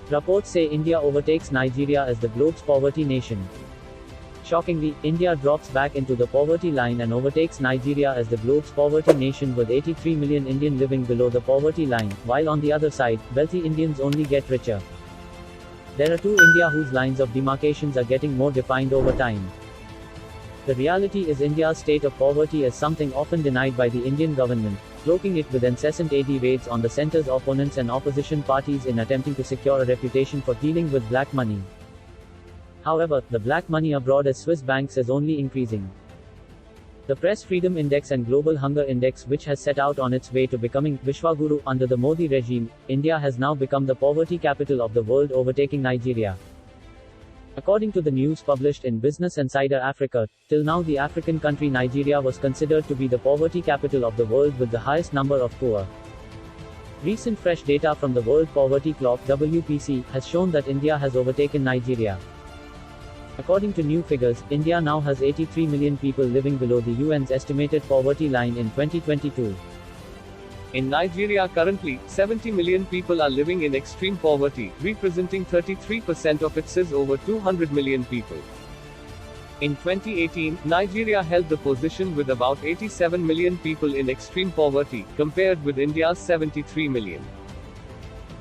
Reports say India overtakes Nigeria as the globe's poverty nation. Shockingly, India drops back into the poverty line and overtakes Nigeria as the globe's poverty nation with 83 million Indians living below the poverty line, while on the other side, wealthy Indians only get richer. There are two India whose lines of demarcations are getting more defined over time. The reality is India's state of poverty is something often denied by the Indian government, cloaking it with incessant AD raids on the centre's opponents and opposition parties in attempting to secure a reputation for dealing with black money. However, the black money abroad as Swiss banks is only increasing. The Press Freedom Index and Global Hunger Index, which has set out on its way to becoming Vishwaguru under the Modi regime, India has now become the poverty capital of the world, overtaking Nigeria. According to the news published in Business Insider Africa, till now the African country Nigeria was considered to be the poverty capital of the world with the highest number of poor. Recent fresh data from the World Poverty Clock (WPC) has shown that India has overtaken Nigeria. According to new figures, India now has 83 million people living below the UN's estimated poverty line in 2022. In Nigeria currently, 70 million people are living in extreme poverty, representing 33% of its over 200 million people. In 2018, Nigeria held the position with about 87 million people in extreme poverty, compared with India's 73 million.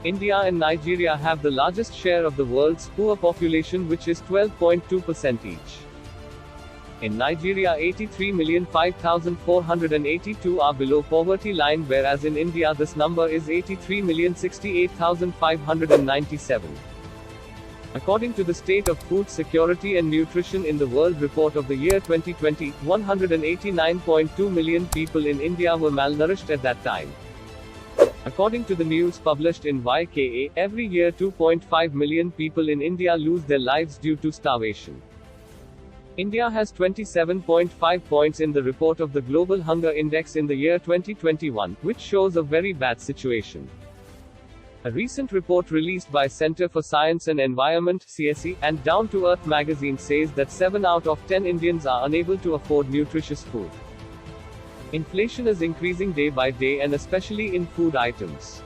India and Nigeria have the largest share of the world's poor population, which is 12.2% each. In Nigeria, 83,005,482 are below poverty line, whereas in India this number is 83,068,597. According to the State of Food Security and Nutrition in the World Report of the year 2020, 189.2 million people in India were malnourished at that time. According to the news published in YKA, every year 2.5 million people in India lose their lives due to starvation. India has 27.5 points in the report of the Global Hunger Index in the year 2021, which shows a very bad situation. A recent report released by Center for Science and Environment (CSE) and Down to Earth magazine says that 7 out of 10 Indians are unable to afford nutritious food. Inflation is increasing day by day, and especially in food items.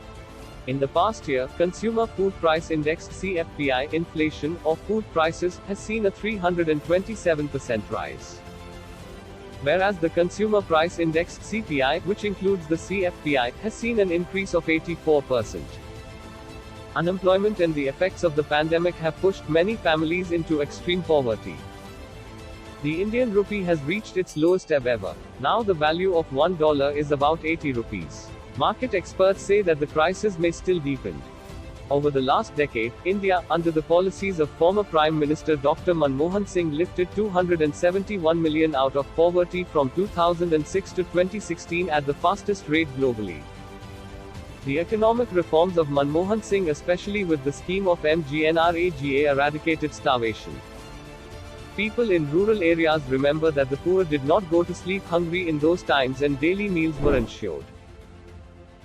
In the past year, Consumer Food Price Index (CFPI) inflation of food prices has seen a 327% rise. Whereas the Consumer Price Index (CPI), which includes the CFPI, has seen an increase of 84%. Unemployment and the effects of the pandemic have pushed many families into extreme poverty. The Indian rupee has reached its lowest ebb ever. Now the value of $1 is about 80 rupees. Market experts say that the crisis may still deepen. Over the last decade, India, under the policies of former Prime Minister Dr. Manmohan Singh, lifted 271 million out of poverty from 2006 to 2016 at the fastest rate globally. The economic reforms of Manmohan Singh, especially with the scheme of MGNRAGA, eradicated starvation. People in rural areas remember that the poor did not go to sleep hungry in those times and daily meals were ensured.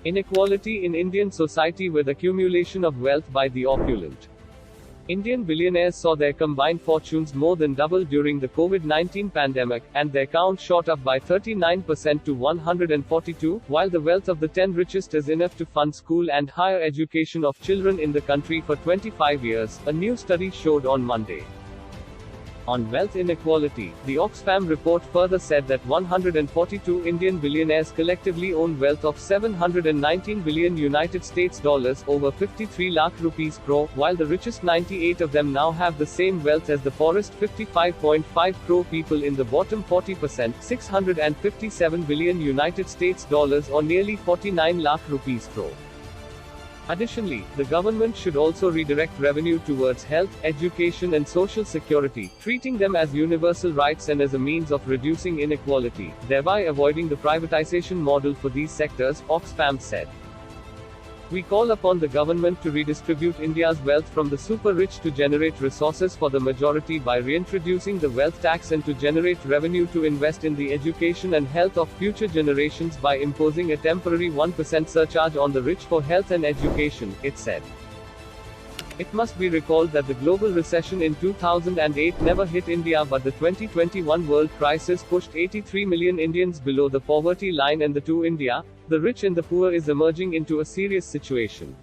Inequality in Indian society with accumulation of wealth by the opulent. Indian billionaires saw their combined fortunes more than double during the COVID-19 pandemic, and their count shot up by 39% to 142, while the wealth of the 10 richest is enough to fund school and higher education of children in the country for 25 years, a new study showed on Monday. On wealth inequality, the Oxfam report further said that 142 Indian billionaires collectively own wealth of $719 billion United States dollars, over 53 lakh rupees crore, while the richest 98 of them now have the same wealth as the poorest 55.5 crore people in the bottom 40%, 657 billion United States dollars or nearly 49 lakh rupees crore. Additionally, the government should also redirect revenue towards health, education and social security, treating them as universal rights and as a means of reducing inequality, thereby avoiding the privatization model for these sectors, Oxfam said. We call upon the government to redistribute India's wealth from the super-rich to generate resources for the majority by reintroducing the wealth tax, and to generate revenue to invest in the education and health of future generations by imposing a temporary 1% surcharge on the rich for health and education, it said. It must be recalled that the global recession in 2008 never hit India, but the 2021 world crisis pushed 83 million Indians below the poverty line, and the two India, the rich and the poor, is emerging into a serious situation.